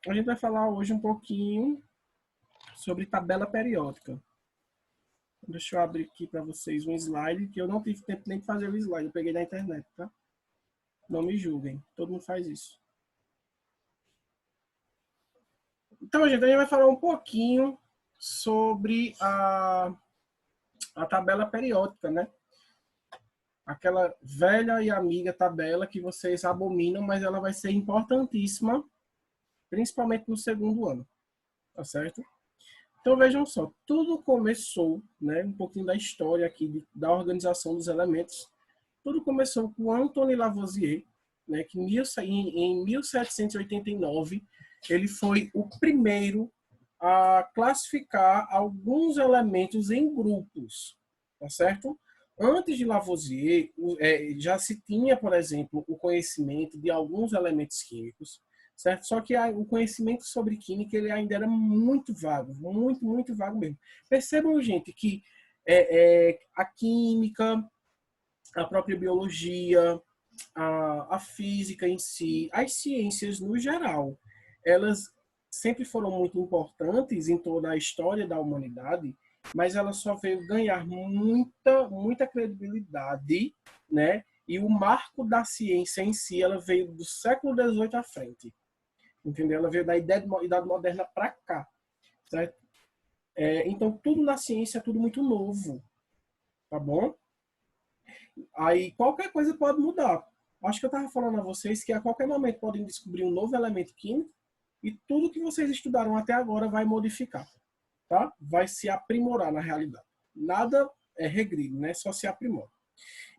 A gente vai falar hoje um pouquinho sobre tabela periódica. Deixa eu abrir aqui para vocês um slide, que eu não tive tempo nem de fazer o slide, eu peguei da internet, tá? Não me julguem, todo mundo faz isso. Então, gente, a gente vai falar um pouquinho sobre a tabela periódica, né? Aquela velha e amiga tabela que vocês abominam, mas ela vai ser importantíssima, principalmente no segundo ano, tá certo? Então vejam só, tudo começou, né, um pouquinho da história aqui da organização dos elementos. Tudo começou com Antoine Lavoisier, né, que em 1789 ele foi o primeiro a classificar alguns elementos em grupos, tá certo? Antes de Lavoisier, já se tinha, por exemplo, o conhecimento de alguns elementos químicos, certo? Só que o conhecimento sobre química ele ainda era muito vago, muito vago mesmo. Percebam, gente, que a química, a própria biologia, a física em si, as ciências no geral, elas sempre foram muito importantes em toda a história da humanidade, mas ela só veio ganhar muita credibilidade, né? E o marco da ciência em si, ela veio do século XVIII à frente, entendeu? Ela veio da Idade Moderna para cá, certo? Então, tudo na ciência é tudo muito novo, tá bom? Aí, qualquer coisa pode mudar. Acho que eu estava falando a vocês que a qualquer momento podem descobrir um novo elemento químico e tudo que vocês estudaram até agora vai modificar, tá? Vai se aprimorar na realidade. Nada é regride, né? Só se aprimora.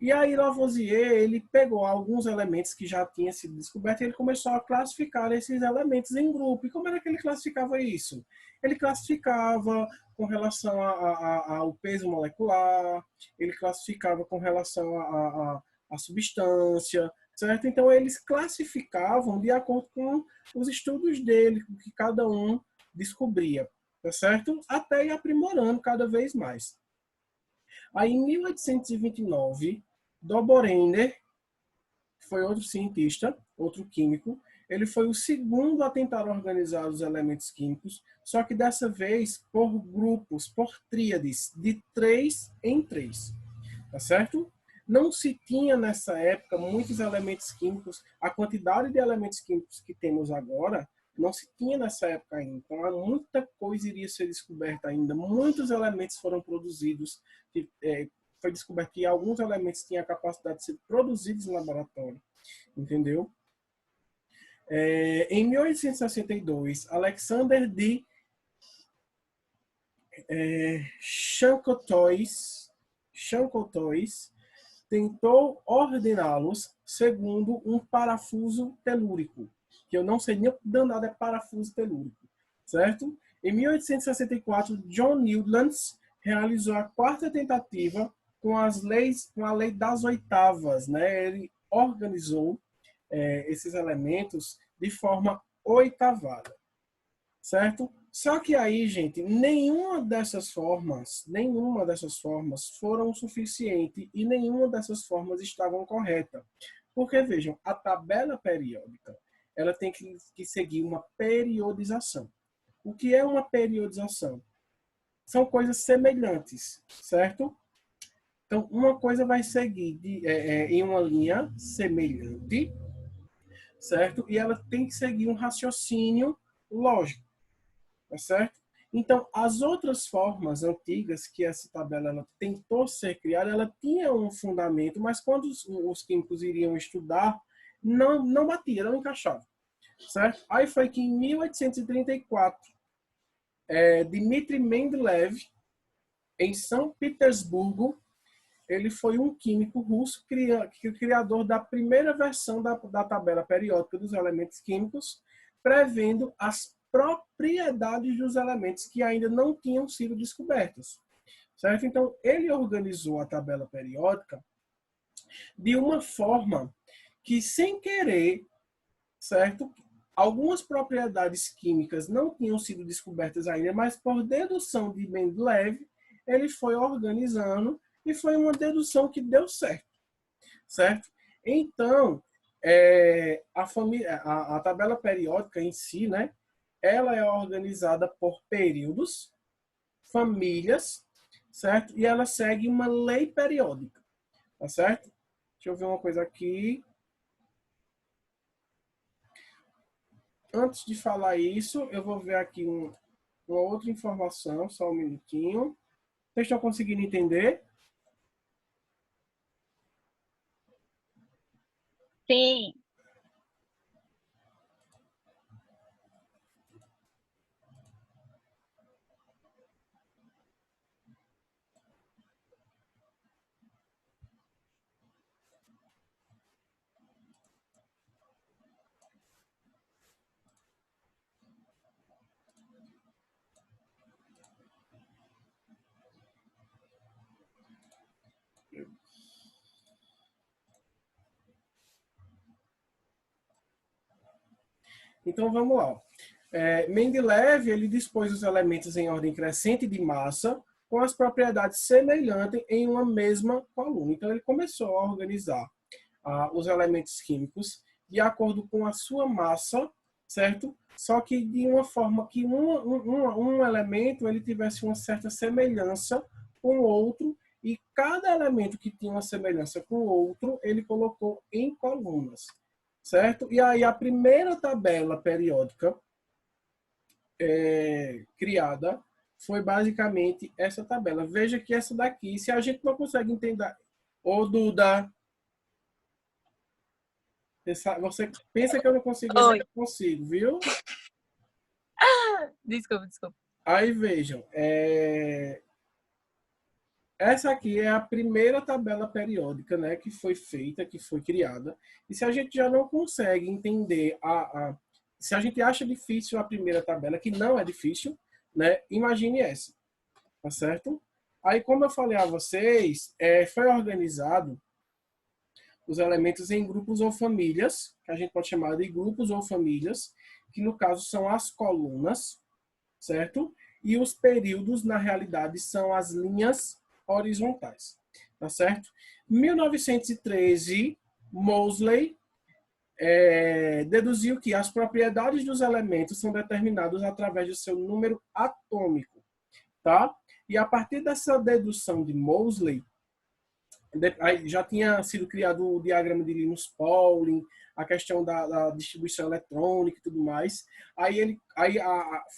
E aí Lavoisier, ele pegou alguns elementos que já tinham sido descobertos e ele começou a classificar esses elementos em grupo. E como era que ele classificava isso? Ele classificava com relação ao peso molecular, ele classificava com relação à substância, certo? Então eles classificavam de acordo com os estudos dele, o que cada um descobria, tá certo? Até ir aprimorando cada vez mais. Aí, em 1829, Doborender, que foi outro cientista, outro químico, ele foi o segundo a tentar organizar os elementos químicos, só que dessa vez por grupos, por tríades, de 3 em 3, tá certo? Não se tinha nessa época muitos elementos químicos, a quantidade de elementos químicos que temos agora não se tinha nessa época ainda. Então, muita coisa iria ser descoberta ainda. Muitos elementos foram produzidos. Foi descoberto que alguns elementos tinham a capacidade de ser produzidos no laboratório. Entendeu? Em 1862, Alexander de Chancotois tentou ordená-los segundo um parafuso telúrico, que eu não sei nem o que danado é parafuso telúrico, certo? Em 1864, John Newlands realizou a quarta tentativa com a lei das oitavas, né? Ele organizou esses elementos de forma oitavada, certo? Só que aí, gente, nenhuma dessas formas foram suficiente e nenhuma dessas formas estavam correta. Porque, vejam, a tabela periódica, ela tem que seguir uma periodização. O que é uma periodização? São coisas semelhantes, certo? Então, uma coisa vai seguir em uma linha semelhante, certo? E ela tem que seguir um raciocínio lógico, tá certo? Então, as outras formas antigas que essa tabela ela tentou ser criada, ela tinha um fundamento, mas quando os químicos iriam estudar, não batia, não encaixava, certo? Aí foi que em 1834, Dmitry Mendeleev, em São Petersburgo, ele foi um químico russo, criador da primeira versão da tabela periódica dos elementos químicos, prevendo as propriedades dos elementos que ainda não tinham sido descobertos. Certo? Então, ele organizou a tabela periódica de uma forma que, sem querer, certo? Algumas propriedades químicas não tinham sido descobertas ainda, mas por dedução de Mendeleev, ele foi organizando e foi uma dedução que deu certo, certo? Então, a tabela periódica em si, né? ela é organizada por períodos, famílias, certo? E ela segue uma lei periódica, tá certo? Deixa eu ver uma coisa aqui. Antes de falar isso, eu vou ver aqui uma outra informação, só um minutinho. Vocês estão conseguindo entender? Sim. Então vamos lá. Mendeleev ele dispôs os elementos em ordem crescente de massa com as propriedades semelhantes em uma mesma coluna. Então ele começou a organizar os elementos químicos de acordo com a sua massa, certo? Só que de uma forma que um elemento ele tivesse uma certa semelhança com o outro e cada elemento que tinha uma semelhança com o outro ele colocou em colunas, certo? E aí a primeira tabela periódica criada foi basicamente essa tabela. Veja que essa daqui, se a gente não consegue entender, ô Duda, você pensa que eu não consigo, mas eu consigo, viu? Desculpa. Aí vejam, essa aqui é a primeira tabela periódica, né, que foi feita, que foi criada. E se a gente já não consegue entender se a gente acha difícil a primeira tabela, que não é difícil, né, imagine essa, tá certo? Aí, como eu falei a vocês, foi organizado os elementos em grupos ou famílias, que a gente pode chamar de grupos ou famílias, que no caso são as colunas, certo? E os períodos, na realidade, são as linhas horizontais, tá certo? 1913, Moseley deduziu que as propriedades dos elementos são determinadas através do seu número atômico, tá? E a partir dessa dedução de Moseley, já tinha sido criado o diagrama de Linus-Pauling, a questão da distribuição eletrônica e tudo mais.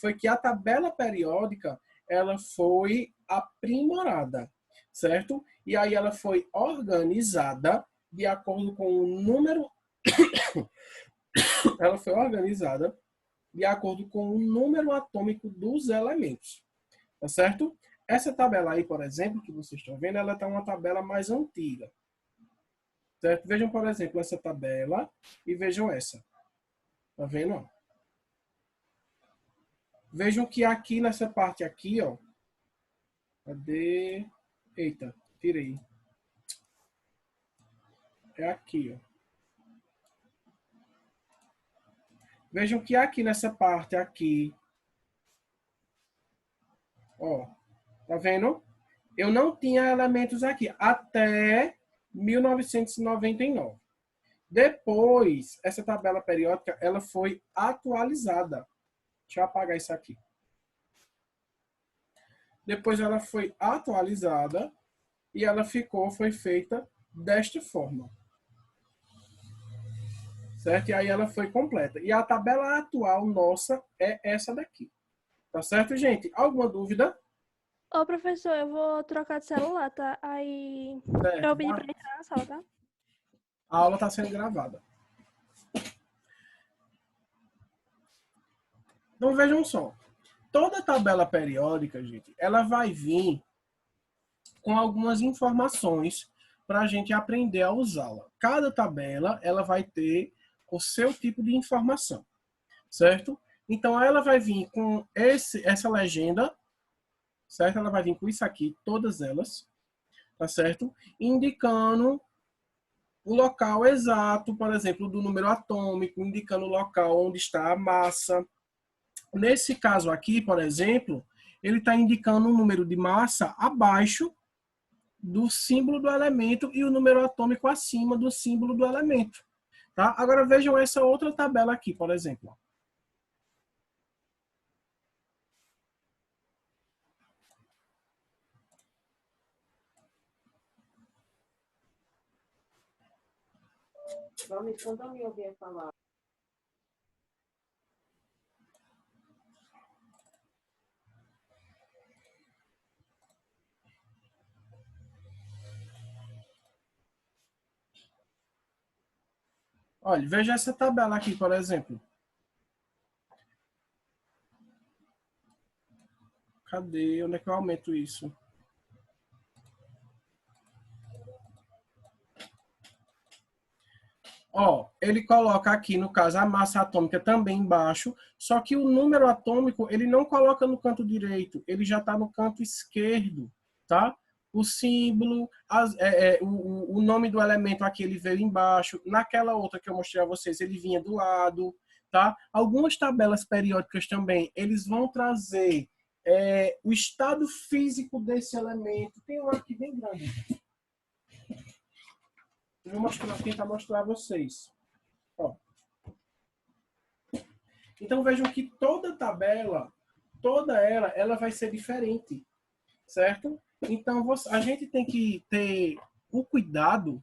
Foi que a tabela periódica ela foi aprimorada, certo? E aí ela foi organizada de acordo com o número ela foi organizada de acordo com o número atômico dos elementos, tá certo? Essa tabela aí, por exemplo, que vocês estão vendo, ela está uma tabela mais antiga, certo? Vejam, por exemplo, essa tabela e vejam essa. Tá vendo? Ó? Vejam que aqui nessa parte aqui, ó, cadê? Eita, tirei. É aqui, ó. Vejam que aqui nessa parte aqui, ó, tá vendo? Eu não tinha elementos aqui até 1999. Depois, essa tabela periódica, ela foi atualizada. Deixa eu apagar isso aqui. Depois ela foi atualizada e ela foi feita desta forma. Certo? E aí ela foi completa. E a tabela atual nossa é essa daqui. Tá certo, gente? Alguma dúvida? Ô, professor, eu vou trocar de celular, tá? Aí eu pedi pra entrar na sala, tá? A aula está sendo gravada. Então vejam só. Toda tabela periódica, gente, ela vai vir com algumas informações para a gente aprender a usá-la. Cada tabela, ela vai ter o seu tipo de informação, certo? Então, ela vai vir com essa legenda, certo? Ela vai vir com isso aqui, todas elas, tá certo? Indicando o local exato, por exemplo, do número atômico, indicando o local onde está a massa. Nesse caso aqui, por exemplo, ele está indicando o número de massa abaixo do símbolo do elemento e o número atômico acima do símbolo do elemento. Tá? Agora vejam essa outra tabela aqui, por exemplo. Realmente, quando eu me ouvia falar. Olha, veja essa tabela aqui, por exemplo. Cadê? Onde é que eu aumento isso? Ó, ele coloca aqui, no caso, a massa atômica também embaixo, só que o número atômico ele não coloca no canto direito, ele já está no canto esquerdo, tá? O símbolo, o nome do elemento aqui ele veio embaixo, naquela outra que eu mostrei a vocês ele vinha do lado, tá? Algumas tabelas periódicas também, eles vão trazer o estado físico desse elemento. Tem um aqui bem grande. Eu vou tentar mostrar a vocês. Ó. Então vejam que toda tabela, toda ela vai ser diferente, certo? Então a gente tem que ter o cuidado.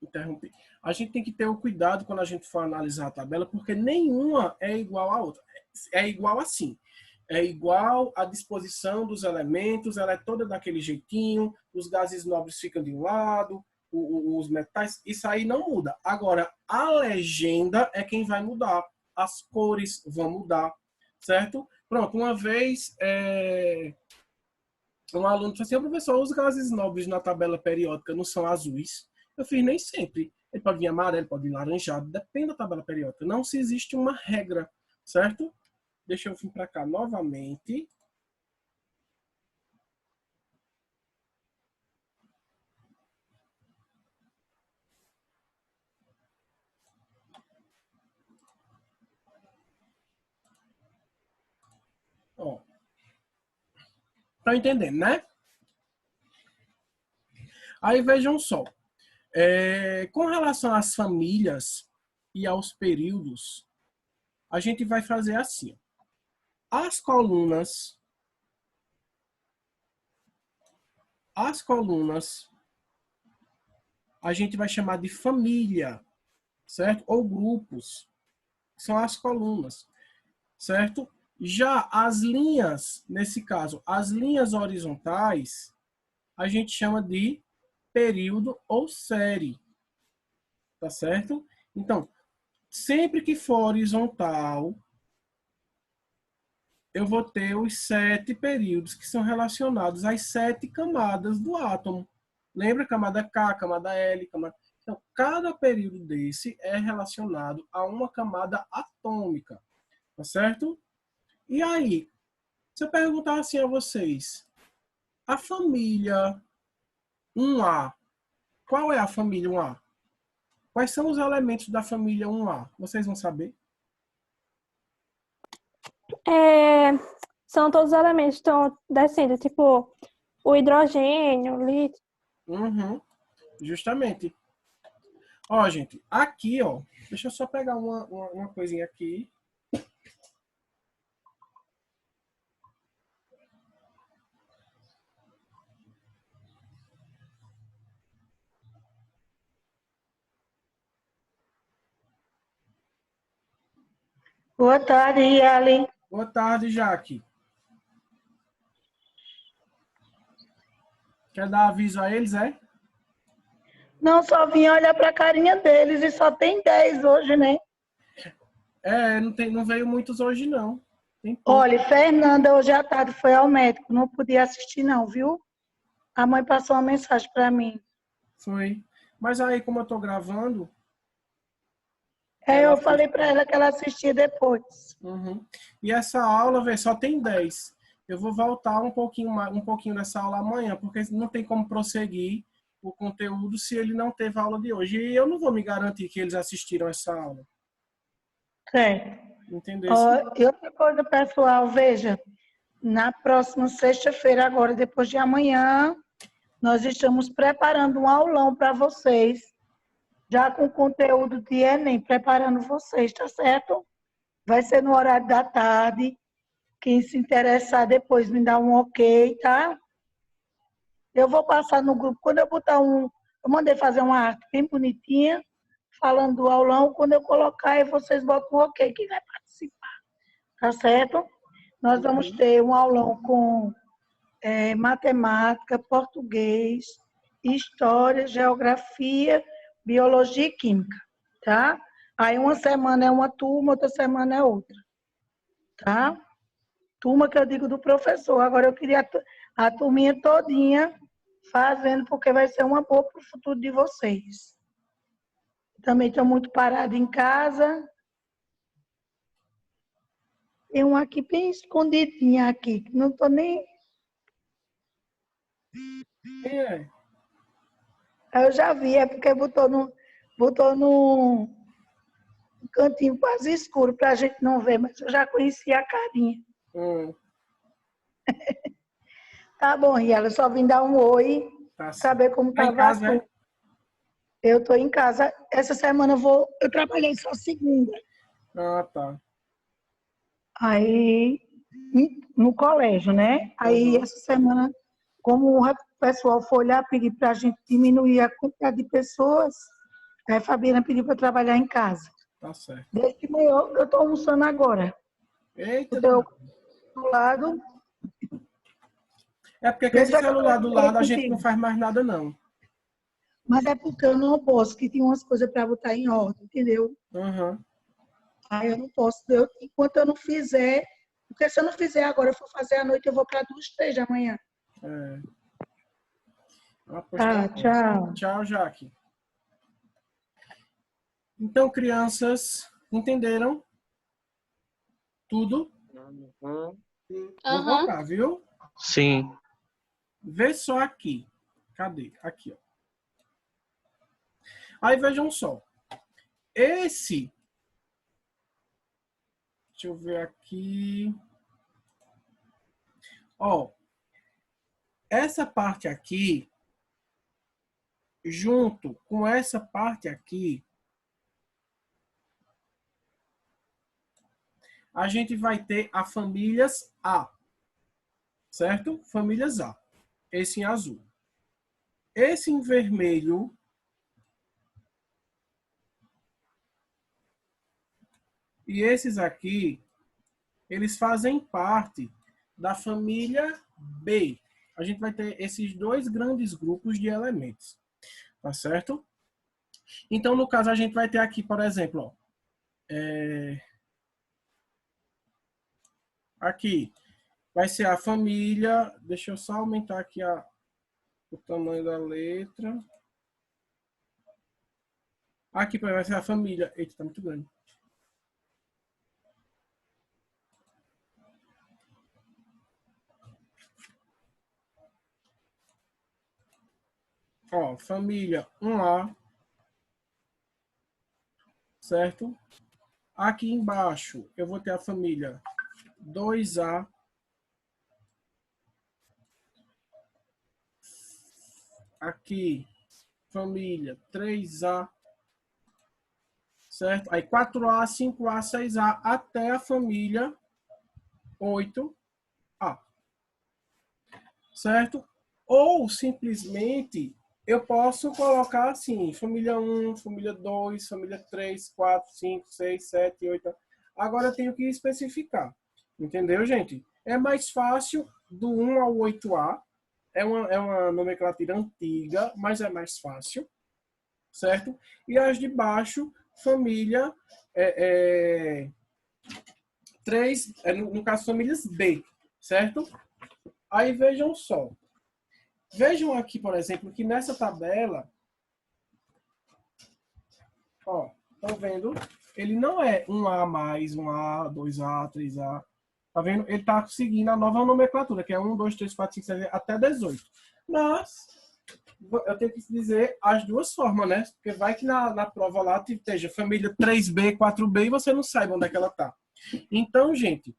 Interrompi. A gente tem que ter o cuidado quando a gente for analisar a tabela, porque nenhuma é igual à outra. É igual assim. É igual a disposição dos elementos, ela é toda daquele jeitinho, os gases nobres ficam de um lado, os metais, isso aí não muda. Agora, a legenda é quem vai mudar, as cores vão mudar, certo? Pronto, uma vez um aluno disse assim, professor, os gases nobres na tabela periódica não são azuis? Eu fiz, nem sempre. Ele pode vir amarelo, pode vir laranjado, depende da tabela periódica. Não se existe uma regra, certo? Deixa eu vir para cá novamente. Ó. Tá entendendo, né? Aí vejam só. Com relação às famílias e aos períodos, a gente vai fazer assim. As colunas, a gente vai chamar de família, certo? Ou grupos, são as colunas, certo? Já as linhas, nesse caso, as linhas horizontais, a gente chama de período ou série, tá certo? Então, sempre que for horizontal, eu vou ter os 7 períodos que são relacionados às 7 camadas do átomo. Lembra? Camada K, camada L, camada... Então, cada período desse é relacionado a uma camada atômica, tá certo? E aí, se eu perguntar assim a vocês, a família 1A, qual é a família 1A? Quais são os elementos da família 1A? Vocês vão saber? São todos os elementos que estão descendo, tipo o hidrogênio, o lítio. Uhum, justamente. Ó, gente, aqui, ó, deixa eu só pegar uma coisinha aqui. Boa tarde, Yali. Boa tarde, Jaque. Quer dar aviso a eles, é? Não, só vim olhar para a carinha deles e só tem 10 hoje, né? Não veio muitos hoje, não. Tem pouco. Olha, Fernanda hoje à tarde foi ao médico, não podia assistir não, viu? A mãe passou uma mensagem para mim. Foi. Mas aí, como eu tô gravando... Eu falei para ela que ela assistia depois. Uhum. E essa aula, velho, só tem 10. Eu vou voltar um pouquinho dessa aula amanhã, porque não tem como prosseguir o conteúdo se ele não teve aula de hoje. E eu não vou me garantir que eles assistiram essa aula. Certo. Entendeu? E outra coisa, pessoal, veja, na próxima sexta-feira, agora, depois de amanhã, nós estamos preparando um aulão para vocês, já com conteúdo de Enem, preparando vocês, tá certo? Vai ser no horário da tarde. Quem se interessar depois me dá um ok, tá? Eu vou passar no grupo. Quando eu botar Eu mandei fazer uma arte bem bonitinha, falando do aulão. Quando eu colocar, aí vocês botam um ok, quem vai participar. Tá certo? Nós vamos ter um aulão com matemática, português, história, geografia, biologia e química, tá? Aí uma semana é uma turma, outra semana é outra, tá? Turma que eu digo do professor. Agora eu queria a turminha todinha fazendo, porque vai ser uma boa para o futuro de vocês. Também estou muito parada em casa. Tem um aqui bem escondidinha aqui, que não estou nem... Quem é? Eu já vi, é porque botou no cantinho quase escuro para a gente não ver, mas eu já conhecia a carinha. Tá bom, Riela, eu só vim dar um oi, Tá saber como tá em estava casa, a né? turma. Eu estou em casa. Essa semana eu trabalhei só segunda. Ah, tá. Aí, no colégio, né? Aí, essa semana, como o pessoal foi lá pedir para a gente diminuir a quantidade de pessoas, aí a Fabiana pediu para trabalhar em casa. Tá certo. Desde que manhã eu estou almoçando agora. Eita, Do lado. é porque com Desde esse que eu celular do lado a gente contigo. não faz mais nada, não. Mas é porque eu não posso, que tem umas coisas para botar em ordem, entendeu? Uhum. Aí eu não posso, enquanto eu não fizer, porque se eu não fizer agora, eu for fazer à noite, eu vou para 2, 3 da manhã. É. Ah, pois Tá, tá bom. tchau. Tchau, Jaque. Então, crianças, entenderam tudo? Vou voltar, viu? Sim. Vê só aqui. Cadê? Aqui, ó. Aí vejam só. Esse... Deixa eu ver aqui. Ó. Essa parte aqui, junto com essa parte aqui, a gente vai ter a famílias A. Certo? Famílias A. Esse em azul. Esse em vermelho e esses aqui, eles fazem parte da família B. A gente vai ter esses dois grandes grupos de elementos. Tá certo? Então, no caso, a gente vai ter aqui, por exemplo, ó, aqui vai ser a família. Deixa eu só aumentar aqui o tamanho da letra. Aqui vai ser a família. Eita, tá muito grande. Ó, família 1A. Certo? Aqui embaixo eu vou ter a família 2A. Aqui, família 3A. Certo? Aí 4A, 5A, 6A, até a família 8A. Certo? Ou simplesmente eu posso colocar assim, família 1, família 2, família 3, 4, 5, 6, 7, 8. Agora eu tenho que especificar. Entendeu, gente? É mais fácil do 1 ao 8A. É uma nomenclatura antiga, mas é mais fácil. Certo? E as de baixo, família 3, no caso, famílias B. Certo? Aí vejam só. Vejam aqui, por exemplo, que nessa tabela, ó, estão vendo? Ele não é 1A mais, 1A, 2A, 3A. Tá vendo? Ele está seguindo a nova nomenclatura, que é 1, 2, 3, 4, 5, 6, até 18. Mas, eu tenho que dizer as duas formas, né? Porque vai que na prova lá esteja família 3B, 4B e você não saiba onde é que ela está. Então, gente,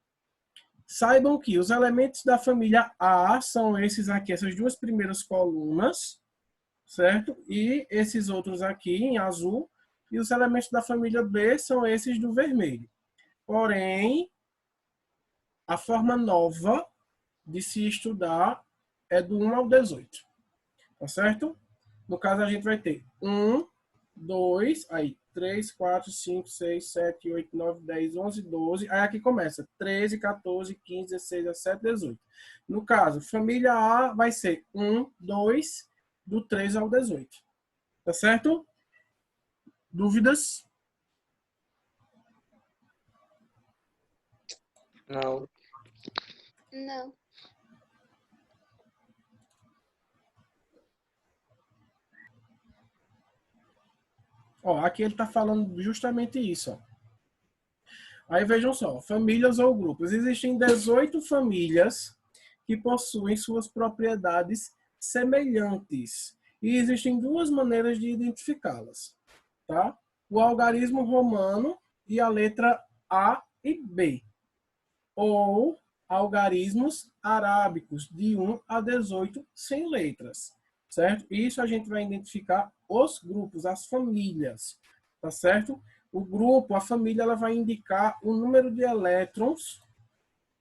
saibam que os elementos da família A são esses aqui, essas duas primeiras colunas, certo? E esses outros aqui em azul. E os elementos da família B são esses do vermelho. Porém, a forma nova de se estudar é do 1 ao 18. Tá certo? No caso, a gente vai ter 1, 2, aí 3, 4, 5, 6, 7, 8, 9, 10, 11, 12. Aí aqui começa 13, 14, 15, 16, 17, 18. No caso, família A vai ser 1, 2, do 3 ao 18. Tá certo? Dúvidas? Não. Não. Ó, aqui ele está falando justamente isso. Ó. Aí vejam só, famílias ou grupos. Existem 18 famílias que possuem suas propriedades semelhantes. E existem duas maneiras de identificá-las. Tá? O algarismo romano e a letra A e B. Ou algarismos arábicos de 1 a 18 sem letras. Certo? Isso a gente vai identificar os grupos, as famílias. Tá certo? O grupo, a família, ela vai indicar o número de elétrons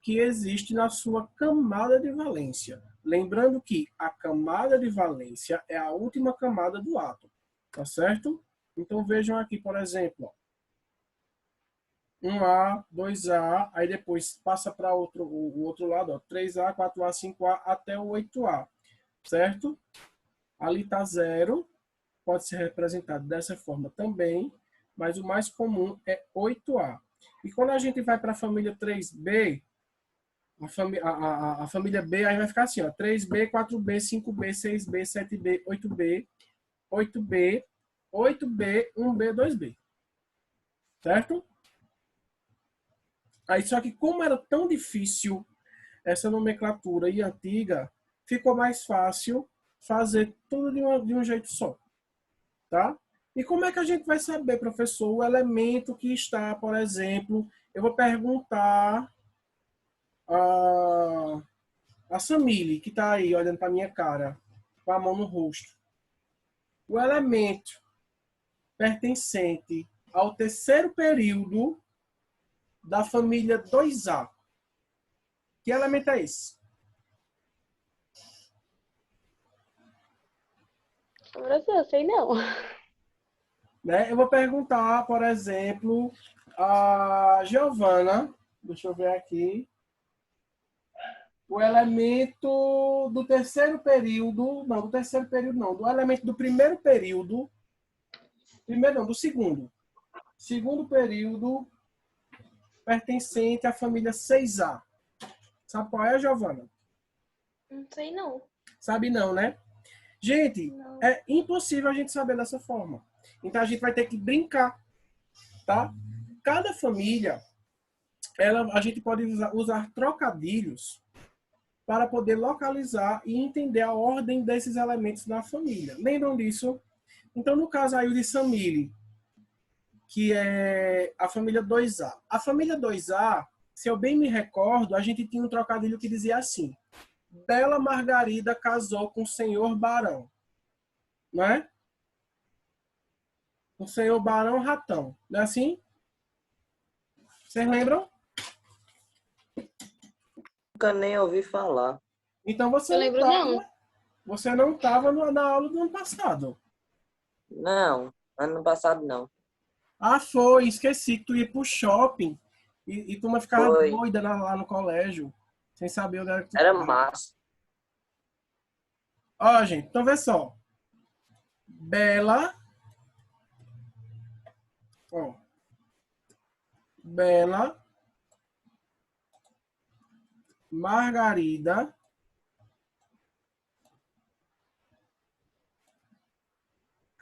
que existe na sua camada de valência. Lembrando que a camada de valência é a última camada do átomo. Tá certo? Então vejam aqui, por exemplo, ó, 1A, 2A, aí depois passa para o outro lado, ó, 3A, 4A, 5A até o 8A. Certo? Ali está 0, pode ser representado dessa forma também, mas o mais comum é 8A. E quando a gente vai para a família 3B, a família B aí vai ficar assim, ó, 3B, 4B, 5B, 6B, 7B, 8B, 8B, 8B, 1B, 2B. Certo? Aí, só que como era tão difícil essa nomenclatura e antiga, ficou mais fácil fazer tudo de um jeito só. Tá? E como é que a gente vai saber, professor, o elemento que está, por exemplo, eu vou perguntar a Samile, que está aí olhando para a minha cara, com a mão no rosto. O elemento pertencente ao terceiro período da família 2A. Que elemento é esse? Professor, eu sei não. Né? Eu vou perguntar, por exemplo, a Giovana, deixa eu ver aqui, o elemento do terceiro período, não, do terceiro período não, do elemento do primeiro período, primeiro não, do segundo período pertencente à família 6A. Sabe qual é, Giovana? Não sei não. Sabe não, né? Gente, Não. é impossível a gente saber dessa forma. Então a gente vai ter que brincar, tá? Cada família, a gente pode usar trocadilhos para poder localizar e entender a ordem desses elementos da família. Lembram disso? Então, no caso aí o de Samile, que é a família 2A. A família 2A, se eu bem me recordo, a gente tinha um trocadilho que dizia assim: Bela Margarida casou com o senhor Barão. Não é? O senhor Barão Ratão. Não é assim? Vocês lembram? Nunca nem ouvi falar. Então você Eu não lembro tava, não. você não estava na aula do ano passado. Não, ano passado não. Ah, foi. Esqueci que tu ia pro shopping e tu ficava Foi. doida lá no colégio, sem saber onde era que tu Era tava. massa. Ó, gente, então vê só. Bela. Ó. Bela. Margarida.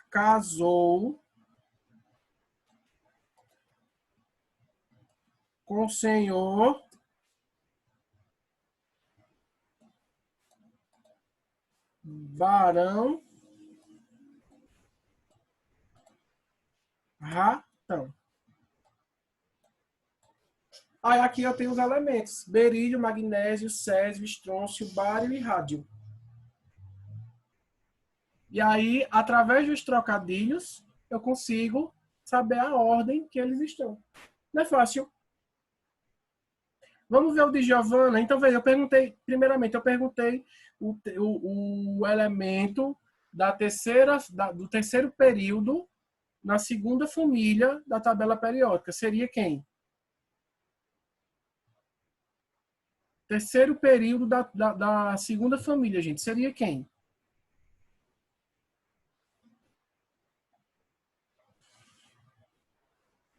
Casou com o senhor Barão Ratão. Aí aqui eu tenho os elementos: berílio, magnésio, césio, estrôncio, bário e rádio. E aí, através dos trocadilhos, eu consigo saber a ordem que eles estão. Não é fácil. Vamos ver o de Giovana. Então, veja, primeiramente, eu perguntei o elemento do terceiro período na segunda família da tabela periódica. Seria quem? Terceiro período da segunda família, gente. Seria quem?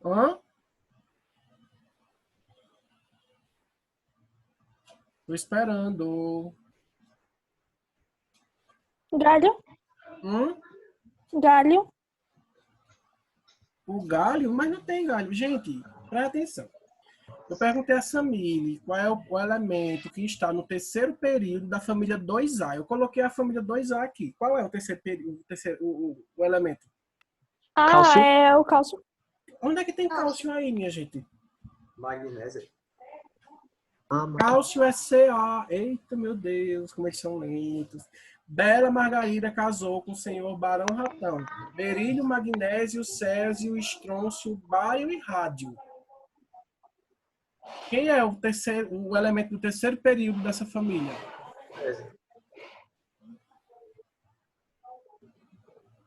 Hã? Tô esperando. Galho. Hum? Galho. O galho? Mas não tem galho. Gente, presta atenção. Eu perguntei a Samile qual é o elemento que está no terceiro período da família 2A. Eu coloquei a família 2A aqui. Qual é o terceiro período, o elemento? Ah, Cálcio. é o cálcio. Onde é que tem cálcio aí, minha gente? Magnésio. Cálcio é Ca. Eita, meu Deus, como eles são lentos. Bela Margarida casou com o senhor Barão Ratão. Berílio, magnésio, césio, estrôncio, bário e rádio. Quem é o elemento do terceiro período dessa família?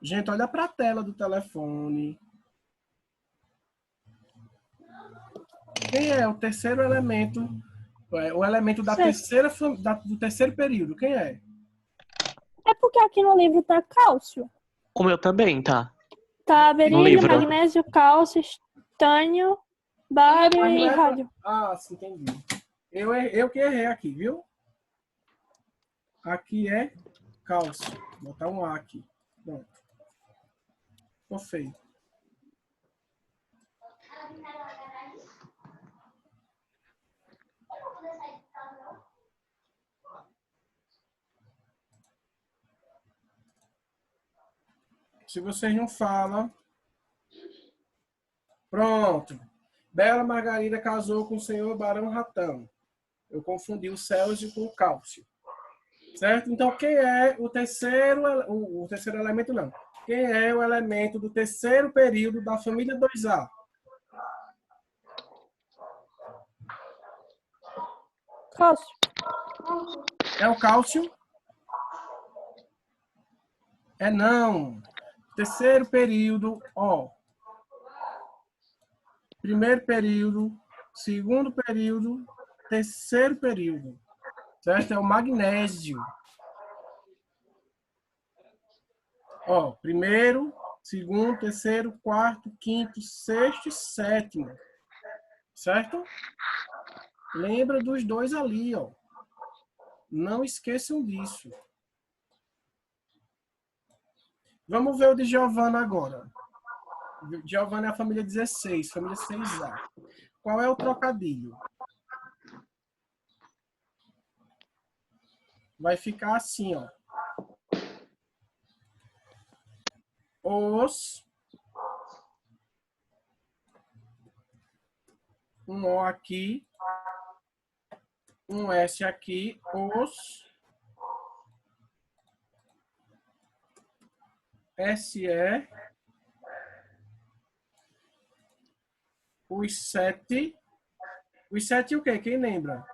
Gente, olha para a tela do telefone. Quem é o terceiro elemento? O elemento da do terceiro período. Quem é? É porque aqui no livro tá cálcio. O meu também, tá? Tá No berílio, livro. magnésio, cálcio, estânio, bário Mas e não é rádio. Ah, sim, entendi. Eu que errei aqui, viu? Aqui é cálcio. Vou botar um A aqui. Pronto. Ficou feio. Se vocês não falam... Pronto. Bela Margarida casou com o senhor Barão Ratão. Eu confundi o Célio com o cálcio. Certo? Então, quem é o terceiro elemento? Não. Quem é o elemento do terceiro período da família 2A? Cálcio. É o cálcio? É não. Terceiro período, ó. Primeiro período, segundo período, terceiro período. Certo? É o magnésio. Ó, primeiro, segundo, terceiro, quarto, quinto, sexto e sétimo. Certo? Lembra dos dois ali, ó. Não esqueçam disso. Vamos ver o de Giovana agora. Giovana é a família 16, família 6A. Qual é o trocadilho? Vai ficar assim, ó. Os. Um O aqui. Um S aqui. Os. SE. Os 7. Os 7 o quê? Quem lembra?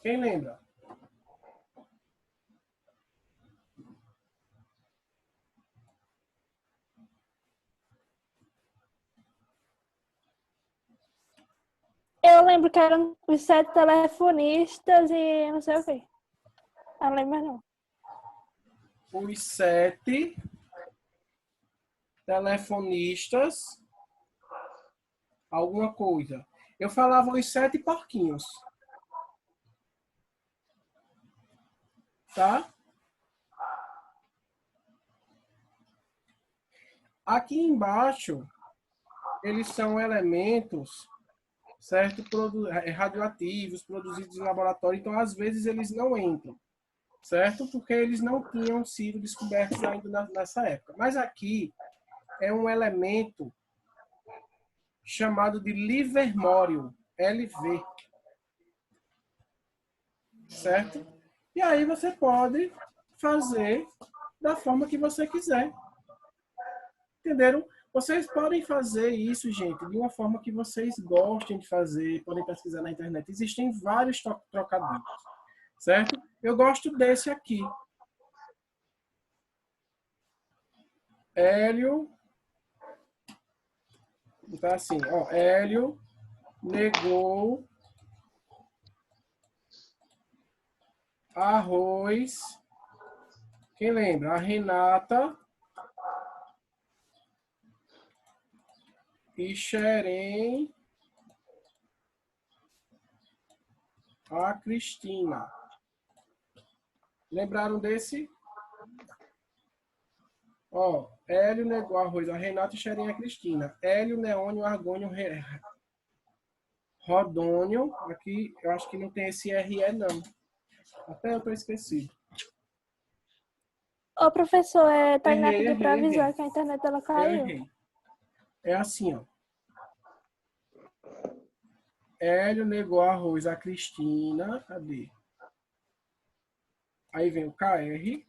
Quem lembra? Eu lembro que eram os 7 telefonistas e não sei o quê. Eu não lembro mais não. Os 7 telefonistas, alguma coisa. Eu falava os 7 porquinhos. Tá? Aqui embaixo, eles são elementos, certo? Radioativos, produzidos em laboratório. Então, às vezes, eles não entram. Certo? Porque eles não tinham sido descobertos ainda nessa época. Mas aqui é um elemento chamado de livermório, LV. Certo? E aí você pode fazer da forma que você quiser. Entenderam? Vocês podem fazer isso, gente, de uma forma que vocês gostem de fazer, podem pesquisar na internet. Existem vários trocadilhos, certo? Eu gosto desse aqui. Hélio, tá assim, ó, Hélio negou arroz. Quem lembra? A Renata e Xerém a Cristina. Lembraram desse? Ó, Hélio negou arroz a Renata e Xerém a Cristina. Hélio, Neônio, Argônio, Rodônio. Aqui eu acho que não tem esse RE, não. Até eu tô esquecido. Ô, professor, Tainá Errei, pediu pra errei, avisar errei. que a internet dela Eu caiu. errei. É assim, ó. Hélio negou arroz a Cristina. Cadê? Aí vem o KR.